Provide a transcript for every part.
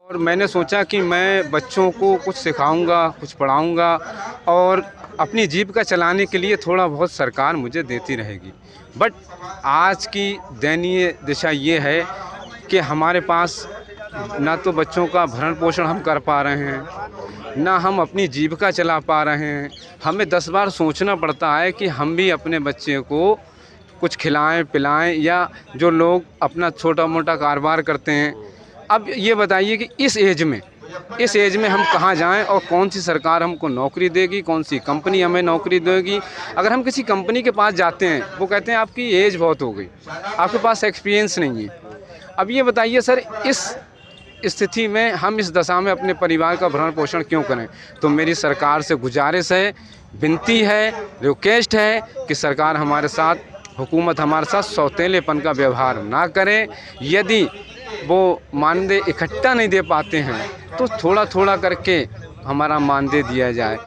और मैंने सोचा कि मैं बच्चों को कुछ सिखाऊंगा, कुछ पढ़ाऊंगा और अपनी जीविका चलाने के लिए थोड़ा बहुत सरकार मुझे देती रहेगी। बट आज की दयनीय दिशा ये है कि हमारे पास ना तो बच्चों का भरण पोषण हम कर पा रहे हैं, ना हम अपनी जीविका चला पा रहे हैं। हमें 10 बार सोचना पड़ता है कि हम भी अपने बच्चे को कुछ खिलाएं पिलाएं, या जो लोग अपना छोटा मोटा कारोबार करते हैं। अब ये बताइए कि इस एज में हम कहाँ जाएं और कौन सी सरकार हमको नौकरी देगी, कौन सी कंपनी हमें नौकरी देगी। अगर हम किसी कंपनी के पास जाते हैं, वो कहते हैं आपकी एज बहुत हो गई, आपके पास एक्सपीरियंस नहीं है। अब ये बताइए सर, इस स्थिति में हम इस दशा में अपने परिवार का भरण पोषण क्यों करें। तो मेरी सरकार से गुजारिश है, विनती है, रिक्वेस्ट है कि सरकार हमारे साथ, हुकूमत हमारे साथ सौतेलेपन का व्यवहार ना करें। यदि वो मानदेय इकट्ठा नहीं दे पाते हैं तो थोड़ा थोड़ा करके हमारा मानदेय दिया जाए।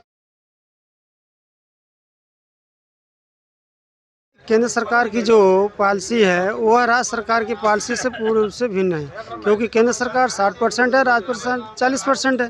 केंद्र सरकार की जो पॉलिसी है वह राज्य सरकार की पॉलिसी से पूर्ण रूप से भिन्न है, क्योंकि केंद्र सरकार 60% है, राज्य 40% है।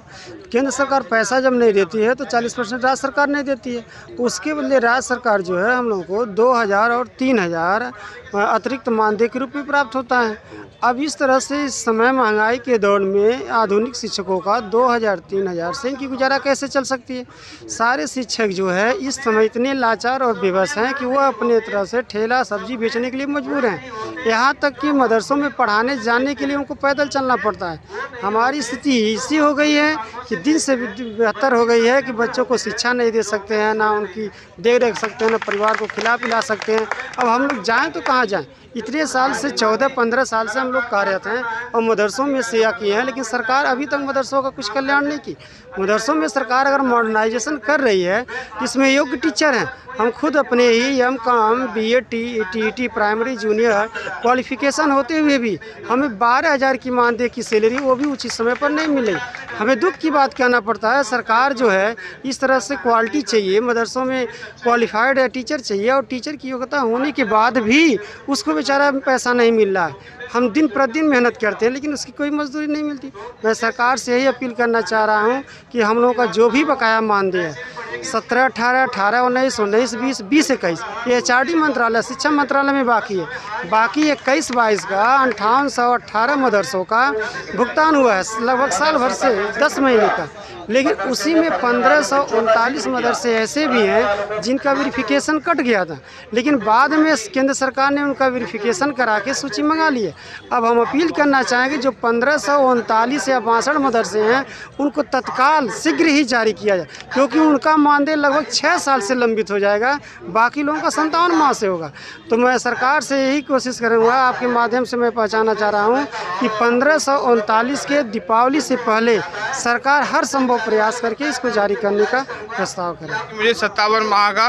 केंद्र सरकार पैसा जब नहीं देती है तो 40% राज्य सरकार नहीं देती है। उसके बदले राज्य सरकार जो है हम लोगों को 2000 और 3000 अतिरिक्त मानदेय के रूप में प्राप्त होता है। अब इस तरह से इस समय महंगाई के दौर में आधुनिक शिक्षकों का 2000-3000 से इनकी गुजारा कैसे चल सकती है। सारे शिक्षक जो है इस समय इतने लाचार और बेबस हैं कि वह अपने तरह से ठेला सब्जी बेचने के लिए मजबूर हैं। यहाँ तक कि मदरसों में पढ़ाने जाने के लिए उनको पैदल चलना पड़ता है। हमारी स्थिति ऐसी हो गई है कि दिन से बेहतर हो गई है कि बच्चों को शिक्षा नहीं दे सकते हैं, ना उनकी देख रेख सकते हैं, ना परिवार को खिला पिला सकते हैं। अब हम लोग जाएँ तो कहाँ जाएँ। इतने साल से 14-15 साल से हम लोग कार्यरत हैं और मदरसों में सेवा किए हैं, लेकिन सरकार अभी तक मदरसों का कुछ कल्याण नहीं की। मदरसों में सरकार अगर मॉडर्नाइजेशन कर रही है, इसमें योग्य टीचर हैं। हम खुद अपने ही MCom, BEd, TET, primary junior qualification होते हुए भी हमें 12,000 की मानदेय की सैलरी, वो भी उचित समय पर नहीं मिली। हमें दुख की बात कहना पड़ता है। सरकार जो है इस तरह से क्वालिटी चाहिए, मदरसों में क्वालिफाइड टीचर चाहिए और टीचर की योग्यता होने के बाद भी उसको बेचारा पैसा नहीं मिल रहा है। हम दिन प्रतिदिन मेहनत करते हैं लेकिन उसकी कोई मजदूरी नहीं मिलती। मैं सरकार से यही अपील करना चाह रहा हूँ कि हम लोगों का जो भी बकाया मानदेय है 17, 18, 18, 19, 19, 20, 20, 21 ये एच.आर.डी मंत्रालय, शिक्षा मंत्रालय में बाकी है। बाकी 21-22 का 5818 मदरसों का भुगतान हुआ है लगभग साल भर से 10 महीने का। लेकिन उसी में 1539 मदरसे ऐसे भी हैं जिनका वेरिफिकेशन कट गया था, लेकिन बाद में केंद्र सरकार ने उनका वेरिफिकेशन करा के सूची मंगा ली है। अब हम अपील करना चाहेंगे जो 1539 या 62 मदरसे हैं उनको तत्काल शीघ्र ही जारी किया जाए, क्योंकि उनका मानदेय लगभग 6 साल से लंबित हो जाएगा, बाकी लोगों का 57 माह से होगा। तो मैं सरकार से यही कोशिश करूँगा, आपके माध्यम से मैं पहुँचाना चाह रहा हूँ कि 1539 के दीपावली से पहले सरकार हर संभव प्रयास करके इसको जारी करने का प्रस्ताव करें। मुझे 57 माह का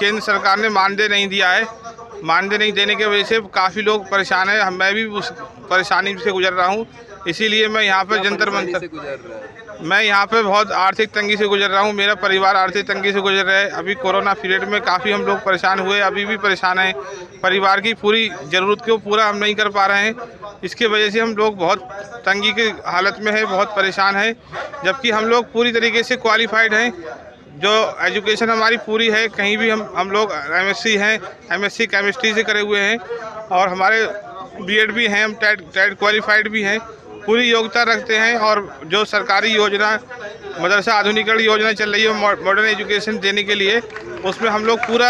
केंद्र सरकार ने मानदेय नहीं दिया है। मानदेय नहीं देने की वजह से काफ़ी लोग परेशान हैं। मैं भी उस परेशानी से गुजर रहा हूँ। इसीलिए मैं यहाँ पर जंतर मंतर, मैं यहाँ पे बहुत आर्थिक तंगी से गुजर रहा हूँ। मेरा परिवार आर्थिक तंगी से गुजर रहा है। अभी कोरोना पीरियड में काफ़ी हम लोग परेशान हुए, अभी भी परेशान हैं। परिवार की पूरी ज़रूरत को पूरा हम नहीं कर पा रहे हैं। इसके वजह से हम लोग बहुत तंगी की हालत में है, बहुत परेशान हैं। जबकि हम लोग पूरी तरीके से क्वालिफाइड हैं, जो एजुकेशन हमारी पूरी है। कहीं भी हम लोग एमएससी हैं, एमएससी केमिस्ट्री से करे हुए हैं और हमारे बीएड भी हैं, हम टेट क्वालिफाइड भी हैं, पूरी योग्यता रखते हैं। और जो सरकारी योजना मदरसा आधुनिकीकरण योजना चल रही है मॉडर्न एजुकेशन देने के लिए, उसमें हम लोग पूरा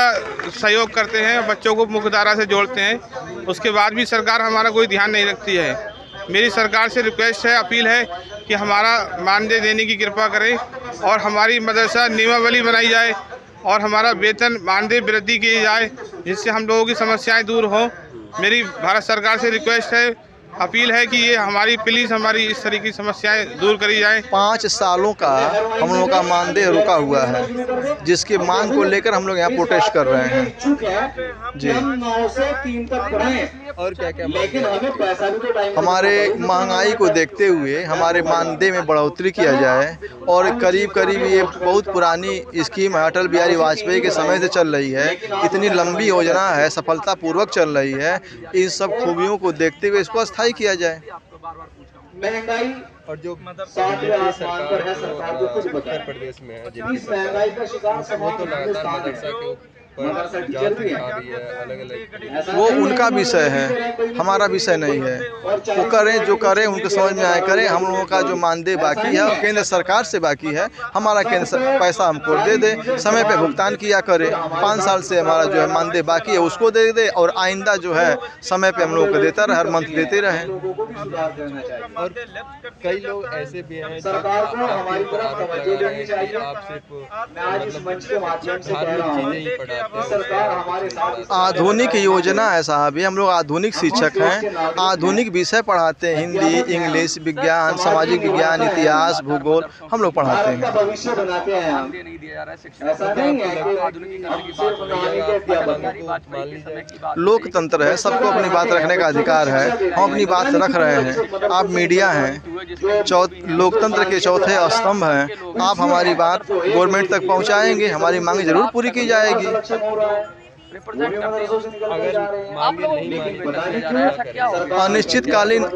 सहयोग करते हैं, बच्चों को मुख्यधारा से जोड़ते हैं। उसके बाद भी सरकार हमारा कोई ध्यान नहीं रखती है। मेरी सरकार से रिक्वेस्ट है, अपील है कि हमारा मानदेय देने की कृपा करें और हमारी मदरसा नियमावली बनाई जाए और हमारा वेतन मानदेय वृद्धि की जाए, जिससे हम लोगों की समस्याएं दूर हों। मेरी भारत सरकार से रिक्वेस्ट है, अपील है कि ये हमारी प्लीज़ हमारी इस तरह की समस्याएं दूर करी जाएं। 5 सालों का हम लोगों का मानदेय रुका हुआ है, जिसके मांग को लेकर हम लोग यहाँ प्रोटेस्ट कर रहे हैं जी। और क्या हमारे महंगाई को देखते हुए हमारे मानदेय में बढ़ोतरी किया जाए। और करीब ये बहुत पुरानी स्कीम है, अटल बिहारी वाजपेयी के समय से चल रही है, इतनी लंबी योजना है, सफलतापूर्वक चल रही है। इन सब खूबियों को देखते हुए इसको स्थायी किया जाए। महंगाई और जो सातवें आसमान पर है सरकार जो कुछ उत्तर बताए। प्रदेश में है इस महंगाई का शिकार वो समाज तो लगातार हिंदुस्तान मदरसा के है। ऊपर मदरसा जांच टीचर भी दिखा है। रही है अलग अलग। ऐसा वो नहीं उनका कि विषय है, हमारा विषय नहीं है। वो करें जो करें, उनको समझ में आए करें। हम लोगों का जो मानदेय बाकी है और केंद्र सरकार से बाकी है, हमारा पैसा हमको दे दे, समय पे भुगतान किया करे। 5 साल से हमारा जो है मानदेय बाकी है उसको दे दे, और आइंदा जो है समय पे हम लोगों को देता रहे, हर मंथ देते रहें। लोगों को भी सुधार करना चाहिए। और कई लोग ऐसे भी हैं जो सरकार को आपके हमारी ऊपर तरफ आरोप तवज्जो लगा रहे देनी हैं कि चाहिए। आप सिर्फ मैं आज इस मंच के माध्यम से कह धार्मिक रहा हूँ चीजें ही पढ़ाते कि हैं। सरकार हमारे साथ इस आधुनिक योजना है साहब, ये हम लोग आधुनिक शिक्षक हैं, आधुनिक विषय पढ़ाते हैं। हिंदी, इंग्लिश, विज्ञान, सामाजिक विज्ञान, इतिहास, भूगोल हम लोग पढ़ाते भारत का हैं। भविष्य बनाते हैं हम। ऐसा नहीं है कि सिर्फ नानी के अध्यापक मान लीजिए लोकतंत्र है, सबको अपनी बात रखने का अधिकार है, हम अपनी बात रख रहे हैं। आप मीडिया हैं, लोकतंत्र के चौथे स्तंभ हैं। आप हमारी बात गवर्नमेंट तक पहुंचाएंगे, हमारी मांग जरूर पूरी की जाएगी। अगर मांगे नहीं मांगे तो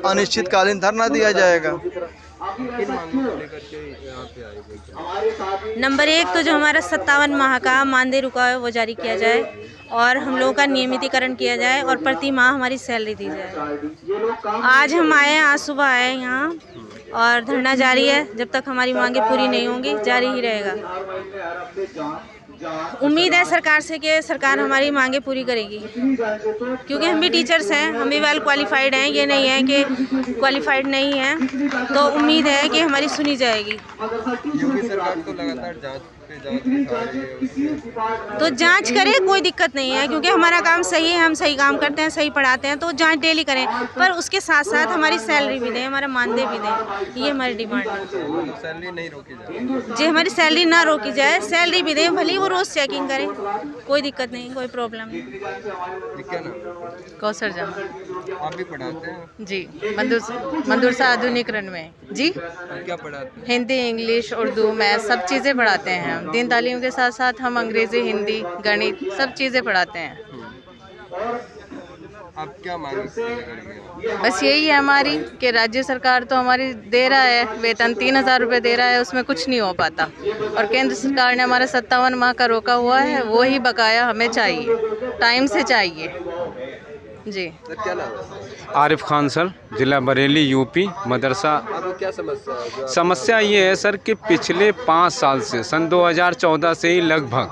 अनिश्चितकालीन धरना दिया जाएगा। किन मांगों को लेकर के यहाँ पे आए? नंबर 1 तो जो हमारा 57 माह का मानदेय रुका है वो जारी किया जाए, और हम लोगों का नियमितीकरण किया जाए, और प्रति माह हमारी सैलरी दी जाए। आज हम आए हैं, आज सुबह आए हैं यहाँ, और धरना जारी है। जब तक हमारी मांगे पूरी नहीं होंगी जारी ही रहेगा। उम्मीद है सरकार से कि सरकार हमारी मांगे पूरी करेगी, क्योंकि हम भी टीचर्स हैं, हम भी वेल क्वालिफाइड हैं। ये नहीं है कि क्वालिफाइड नहीं हैं, तो उम्मीद है कि हमारी सुनी जाएगी। योगी सरकार तो लगातार जांच पे जांच दिखा रही है उससे। तो जांच करें, कोई दिक्कत नहीं है, क्योंकि हमारा काम सही है, हम सही काम करते हैं, सही पढ़ाते हैं, तो जांच डेली करें, पर उसके साथ साथ हमारी सैलरी भी दें, हमारा मानदेय भी दें। ये हमारी डिमांड है। सैलरी नहीं रोकी जाए, जी, हमारी सैलरी ना रोकी जाए, सैलरी भी दें, भले ही वो रोज़ चेकिंग करें, कोई दिक्कत नहीं, कोई प्रॉब्लम नहीं। ठीक है ना? कौसर जमा। आप भी पढ़ाते हैं? जी, मदरसा आधुनिकरण में। जी, क्या पढ़ाते हैं? हिंदी, इंग्लिश, उर्दू, मैथ सब चीज़ें पढ़ाते हैं हम। दीन तालीम के साथ साथ हम अंग्रेज़ी, हिंदी, गणित सब चीज़ें पढ़ाते हैं। आप क्या मांग करेंगे? बस यही है हमारी कि राज्य सरकार तो हमारी दे रहा है वेतन, 3000 रुपये दे रहा है, उसमें कुछ नहीं हो पाता, और केंद्र सरकार ने हमारा 57 माह का रोका हुआ है, वो ही बकाया हमें चाहिए, टाइम से चाहिए। जी सर क्या नाम है? आरिफ खान सर, ज़िला बरेली, यूपी। मदरसा आपको क्या समस्या है? जो समस्या ये है सर कि पिछले 5 साल से, सन 2014 से ही लगभग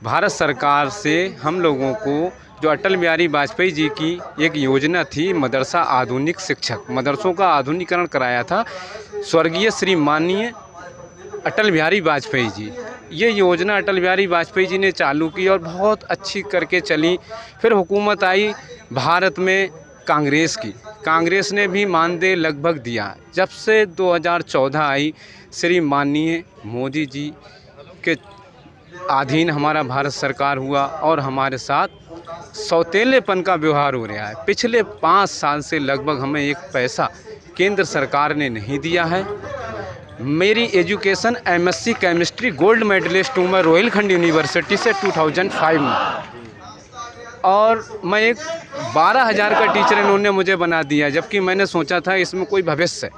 भारत सरकार से हम लोगों को जो अटल बिहारी वाजपेयी जी की एक योजना थी, मदरसा आधुनिक शिक्षक, मदरसों का आधुनिकीकरण कराया था स्वर्गीय श्री माननीय अटल बिहारी वाजपेयी जी। ये योजना अटल बिहारी वाजपेयी जी ने चालू की और बहुत अच्छी करके चली। फिर हुकूमत आई भारत में कांग्रेस की, कांग्रेस ने भी मानदेय लगभग दिया। जब से 2014 आई, श्री माननीय मोदी जी के अधीन हमारा भारत सरकार हुआ, और हमारे साथ सौतेलेपन का व्यवहार हो रहा है। पिछले 5 साल से लगभग हमें एक पैसा केंद्र सरकार ने नहीं दिया है। मेरी education MSc chemistry gold medalist हूँ मैं रोहिलखंड यूनिवर्सिटी से 2005 में, और मैं एक 12,000 का टीचर इन्होंने मुझे बना दिया, जबकि मैंने सोचा था इसमें कोई भविष्य है।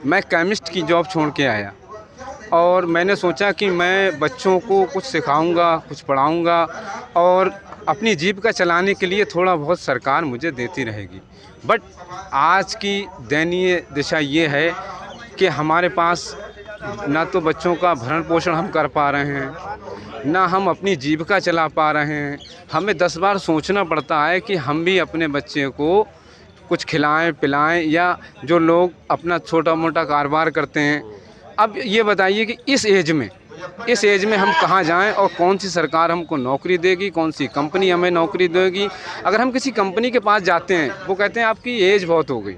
मैं केमिस्ट की जॉब छोड़ के आया, और मैंने सोचा कि मैं बच्चों को कुछ सिखाऊंगा, कुछ पढ़ाऊंगा, और अपनी जीविका चलाने के लिए थोड़ा बहुत सरकार मुझे देती रहेगी। बट आज की दयनीय दिशा ये है कि हमारे पास ना तो बच्चों का भरण पोषण हम कर पा रहे हैं, ना हम अपनी जीविका चला पा रहे हैं। हमें 10 बार सोचना पड़ता है कि हम भी अपने बच्चे को कुछ खिलाएं पिलाएं, या जो लोग अपना छोटा मोटा कारोबार करते हैं। अब ये बताइए कि इस एज में हम कहाँ जाएं, और कौन सी सरकार हमको नौकरी देगी, कौन सी कंपनी हमें नौकरी देगी। अगर हम किसी कंपनी के पास जाते हैं, वो कहते हैं आपकी एज बहुत हो गई,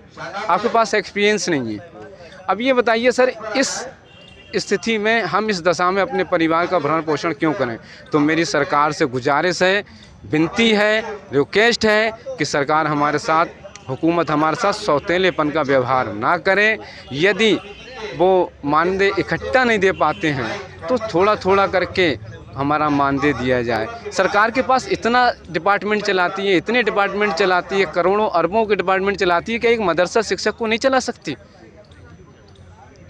आपके पास एक्सपीरियंस नहीं है। अब ये बताइए सर, इस स्थिति में हम इस दशा में अपने परिवार का भरण पोषण क्यों करें? तो मेरी सरकार से गुजारिश है, विनती है, रिक्वेस्ट है कि सरकार हमारे साथ, हुकूमत हमारे साथ सौतेलेपन का व्यवहार ना करें। यदि वो मानदेय इकट्ठा नहीं दे पाते हैं तो थोड़ा थोड़ा करके हमारा मानदेय दिया जाए। सरकार के पास इतना डिपार्टमेंट चलाती है, इतने डिपार्टमेंट चलाती है, करोड़ों अरबों के डिपार्टमेंट चलाती है कि एक मदरसा शिक्षक को नहीं चला सकती।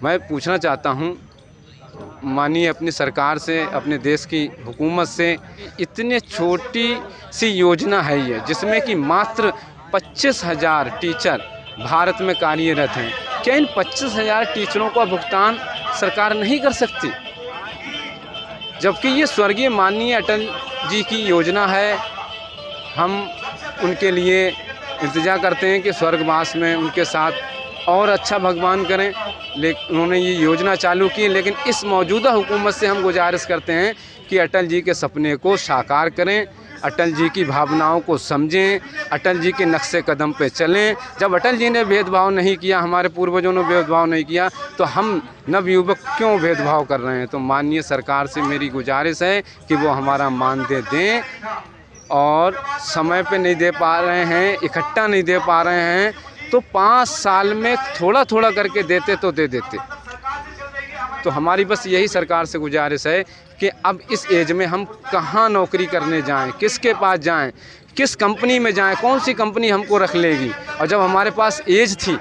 मैं पूछना चाहता हूँ माननीय अपनी सरकार से, अपने देश की हुकूमत से, इतने छोटी सी योजना है ये जिसमें कि मात्र 25,000 टीचर भारत में कार्यरत हैं। क्या इन 25,000 टीचरों का भुगतान सरकार नहीं कर सकती? जबकि ये स्वर्गीय माननीय अटल जी की योजना है। हम उनके लिए इंतज़ार करते हैं कि स्वर्गवास में उनके साथ और अच्छा भगवान करें, लेकिन उन्होंने ये योजना चालू की। लेकिन इस मौजूदा हुकूमत से हम गुजारिश करते हैं कि अटल जी के सपने को साकार करें, अटल जी की भावनाओं को समझें, अटल जी के नक्शे कदम पे चलें। जब अटल जी ने भेदभाव नहीं किया, हमारे पूर्वजों ने भेदभाव नहीं किया, तो हम नवयुवक क्यों भेदभाव कर रहे हैं? तो माननीय सरकार से मेरी गुजारिश है कि वो हमारा मानदेय दें, और समय पे नहीं दे पा रहे हैं, इकट्ठा नहीं दे पा रहे हैं, तो 5 साल में थोड़ा थोड़ा करके देते तो दे देते। तो हमारी बस यही सरकार से गुजारिश है कि अब इस एज में हम कहाँ नौकरी करने जाएं, किसके पास जाएं, किस कंपनी में जाएं, कौन सी कंपनी हमको रख लेगी। और जब हमारे पास एज थी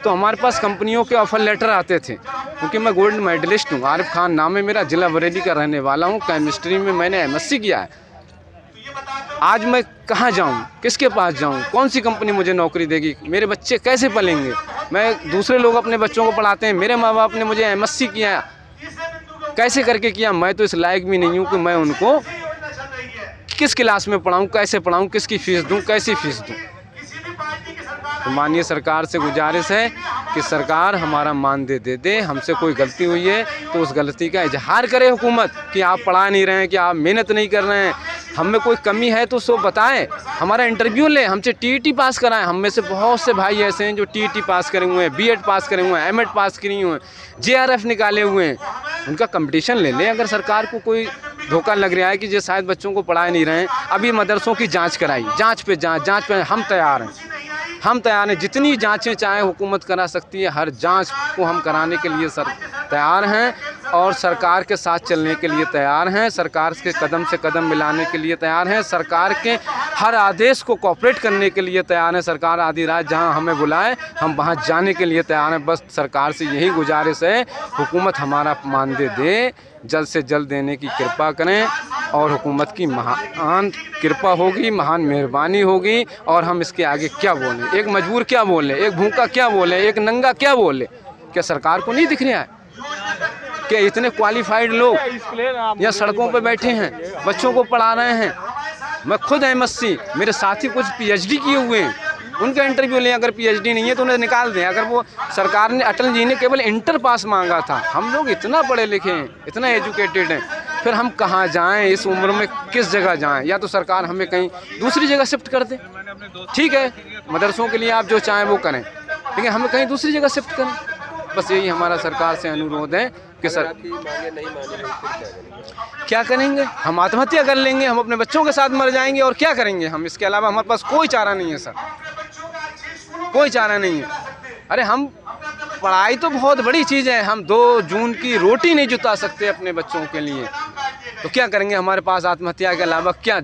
तो हमारे पास कंपनियों के ऑफ़र लेटर आते थे, क्योंकि मैं गोल्ड मेडलिस्ट हूँ। आरिफ खान नाम है मेरा, ज़िला बरेली का रहने वाला हूँ। केमिस्ट्री में मैंने MSc किया है। आज मैं कहाँ जाऊँ, किसके पास जाऊँ, कौन सी कंपनी मुझे नौकरी देगी, मेरे बच्चे कैसे पलेंगे? मैं दूसरे लोग अपने बच्चों को पढ़ाते हैं, मेरे माँ बाप ने मुझे MSc किया, कैसे करके किया? मैं तो इस लायक भी नहीं हूँ कि मैं उनको किस क्लास में पढ़ाऊँ, कैसे पढ़ाऊँ, किसकी फ़ीस दूँ, कैसी फ़ीस दूँ। तो माननीय सरकार से गुजारिश है कि सरकार हमारा मानदेय दे दे। हमसे कोई गलती हुई है तो उस गलती का इजहार करे हुकूमत कि आप पढ़ा नहीं रहे हैं, कि आप मेहनत नहीं कर रहे हैं, हम में कोई कमी है तो सो बताएं, हमारा इंटरव्यू लें, हमसे TET पास कराएं। हम में से बहुत से भाई ऐसे हैं जो TET पास करे हुए हैं, B.Ed पास करे हुए हैं, M.Ed पास करे हुए हैं, JRF निकाले हुए हैं, उनका कंपटीशन ले लें। अगर सरकार को कोई धोखा लग रहा है कि जो शायद बच्चों को पढ़ा नहीं रहे हैं, अभी मदरसों की जाँच कराई, जाँच पे हम तैयार हैं, हम तैयार हैं। जितनी जांचें चाहे हुकूमत करा सकती है, हर जांच को हम कराने के लिए तैयार हैं, और सरकार के साथ चलने के लिए तैयार हैं, सरकार के कदम से कदम मिलाने के लिए तैयार हैं, सरकार के हर आदेश को कोऑपरेट करने के लिए तैयार हैं। सरकार आधी रात जहां हमें बुलाए हम वहां जाने के लिए तैयार हैं। बस सरकार से यही गुजारिश है, हुकूमत हमारा मानदेय दे, जल्द से जल्द देने की कृपा करें, और हुकूमत की महान कृपा होगी, महान मेहरबानी होगी। और हम इसके आगे क्या बोलें? एक मजबूर क्या बोलें, एक भूखा क्या बोलें, एक नंगा क्या बोलें? क्या सरकार को नहीं दिख रहा है कि इतने क्वालिफाइड लोग या सड़कों पर बैठे हैं, बच्चों को पढ़ा रहे हैं? मैं खुद MSc, मेरे साथी कुछ PhD किए हुए हैं, उनका इंटरव्यू लें। अगर PhD नहीं है तो उन्हें निकाल दें। अगर वो सरकार ने, अटल जी ने केवल इंटर पास मांगा था, हम लोग इतना पढ़े लिखे हैं, इतना एजुकेटेड हैं, फिर हम कहाँ जाएं? इस उम्र में किस जगह जाएं? या तो सरकार हमें कहीं दूसरी जगह शिफ्ट कर दे, ठीक है, मदरसों के लिए आप जो चाहें वो करें, लेकिन हमें कहीं दूसरी जगह शिफ्ट करें। बस यही हमारा सरकार से अनुरोध है कि सर क्या करेंगे? हम आत्महत्या कर लेंगे, हम अपने बच्चों के साथ मर जाएंगे, और क्या करेंगे हम? इसके अलावा हमारे पास कोई चारा नहीं है सर, कोई चारा नहीं है। अरे हम, पढ़ाई तो बहुत बड़ी चीज़ है, हम 2 जून की रोटी नहीं जुटा सकते अपने बच्चों के लिए, तो क्या करेंगे? हमारे पास आत्महत्या के अलावा क्या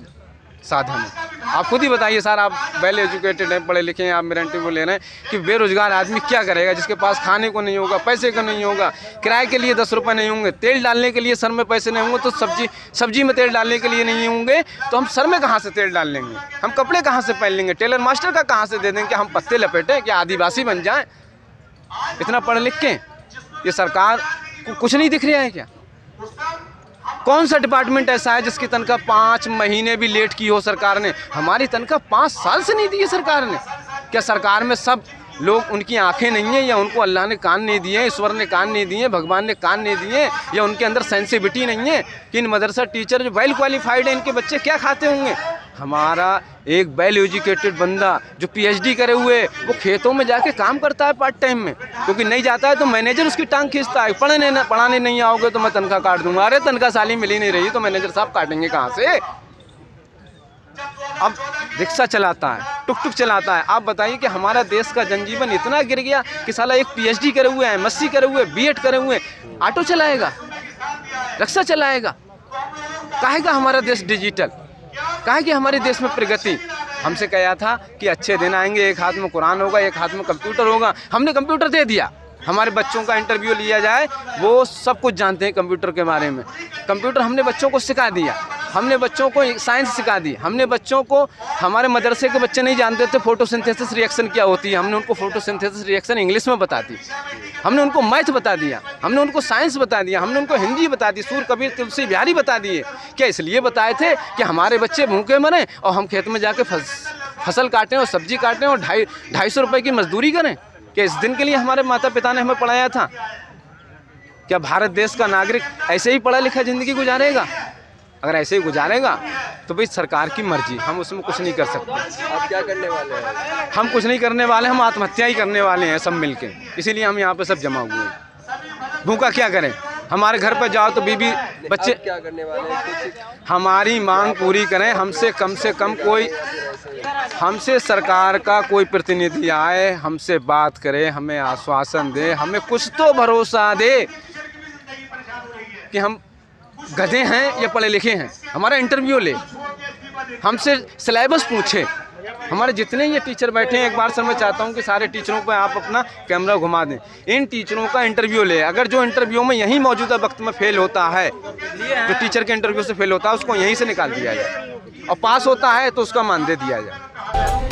साधन है? आप खुद ही बताइए सर, आप वेल एजुकेटेड हैं, पढ़े लिखे हैं, आप मेरा इंटरव्यू ले रहे हैं कि बेरोजगार आदमी क्या करेगा जिसके पास खाने को नहीं होगा, पैसे का नहीं होगा, किराए के लिए 10 रुपये नहीं होंगे, तेल डालने के लिए सर में पैसे नहीं होंगे, तो सब्जी में तेल डालने के लिए नहीं होंगे, तो हम सर में कहाँ से तेल डाल लेंगे? हम कपड़े कहाँ से पहन लेंगे? टेलर मास्टर का कहाँ से दे देंगे? क्या हम पत्ते लपेटें? क्या आदिवासी बन जाएँ इतना पढ़ लिख के? ये सरकार को कुछ नहीं दिख रहा है क्या? कौन सा डिपार्टमेंट ऐसा है जिसकी तनख्वाह 5 महीने भी लेट की हो सरकार ने? हमारी तनख्वाह 5 साल से नहीं दी है सरकार ने। क्या सरकार में सब लोग, उनकी आंखें नहीं हैं, या उनको अल्लाह ने कान नहीं दिए, ईश्वर ने कान नहीं दिए, भगवान ने कान नहीं दिए, या उनके अंदर सेंसिटिविटी नहीं है कि इन मदरसा टीचर जो वेल क्वालिफाइड हैं, इनके बच्चे क्या खाते होंगे? हमारा एक वेल एजुकेटेड बंदा जो PhD करे हुए, वो खेतों में जाके काम करता है पार्ट टाइम में, क्योंकि नहीं जाता है तो मैनेजर उसकी टांग खींचता है, पढ़ाने नहीं आओगे तो मैं तनख्वाह काट दूंगा। अरे तनख्वाह साली मिल ही नहीं रही तो मैनेजर साहब काटेंगे कहाँ से? अब रिक्शा चलाता है, टुक टुक चलाता है। आप बताइए कि हमारा देश का जनजीवन इतना गिर गया कि साला एक PhD करे हुए, MSc करे हुए, B.Ed करे हुए ऑटो चलाएगा, रिक्शा चलाएगा? काहे का हमारा देश डिजिटल, काहे कि हमारे देश में प्रगति। हमसे कहा था कि अच्छे दिन आएंगे, एक हाथ में कुरान होगा, एक हाथ में कंप्यूटर होगा। हमने कंप्यूटर दे दिया। हमारे बच्चों का इंटरव्यू लिया जाए, वो सब कुछ जानते हैं कंप्यूटर के बारे में। कंप्यूटर हमने बच्चों को सिखा दिया, हमने बच्चों को साइंस सिखा दी, हमने बच्चों को, हमारे मदरसे के बच्चे नहीं जानते थे फोटोसिंथेसिस रिएक्शन क्या होती है, हमने उनको फोटोसिंथेसिस रिएक्शन इंग्लिश में बता दी। हमने उनको मैथ बता दिया, हमने उनको साइंस बता दिया, हमने उनको हिंदी बता दी, सूर कबीर तुलसी बिहारी बता दिए। क्या इसलिए बताए थे कि हमारे बच्चे भूखे मरें और हम खेत में जाके फसल काटें और सब्जी काटें और 250 रुपये की मजदूरी करें? क्या इस दिन के लिए हमारे माता पिता ने हमें पढ़ाया था? क्या भारत देश का नागरिक ऐसे ही पढ़ा लिखा ज़िंदगी गुजारेगा? अगर ऐसे ही गुजारेगा तो भाई सरकार की मर्जी, हम उसमें कुछ नहीं कर सकते। आप क्या करने वाले हैं? हम कुछ नहीं करने वाले, हम आत्महत्या ही करने वाले हैं सब मिलके। इसीलिए हम यहाँ पे सब जमा हुए हैं। भूखा क्या करें? हमारे घर पर जाओ तो बीबी बच्चे, क्या करने वाले हैं? कुछ हमारी मांग पूरी करें। हमसे कम कोई, हमसे सरकार का कोई प्रतिनिधि आए, हमसे बात करे, हमें आश्वासन दे, हमें कुछ तो भरोसा दे कि हम गधे हैं या पढ़े लिखे हैं। हमारा इंटरव्यू ले, हमसे सिलेबस पूछे। हमारे जितने ये टीचर बैठे हैं, एक बार सर मैं चाहता हूँ कि सारे टीचरों पर आप अपना कैमरा घुमा दें, इन टीचरों का इंटरव्यू ले। अगर जो इंटरव्यू में यहीं मौजूदा वक्त में फेल होता है, जो टीचर के इंटरव्यू से फेल होता है, उसको यहीं से निकाल दिया जाए, और पास होता है तो उसका मानदेय दिया जाए।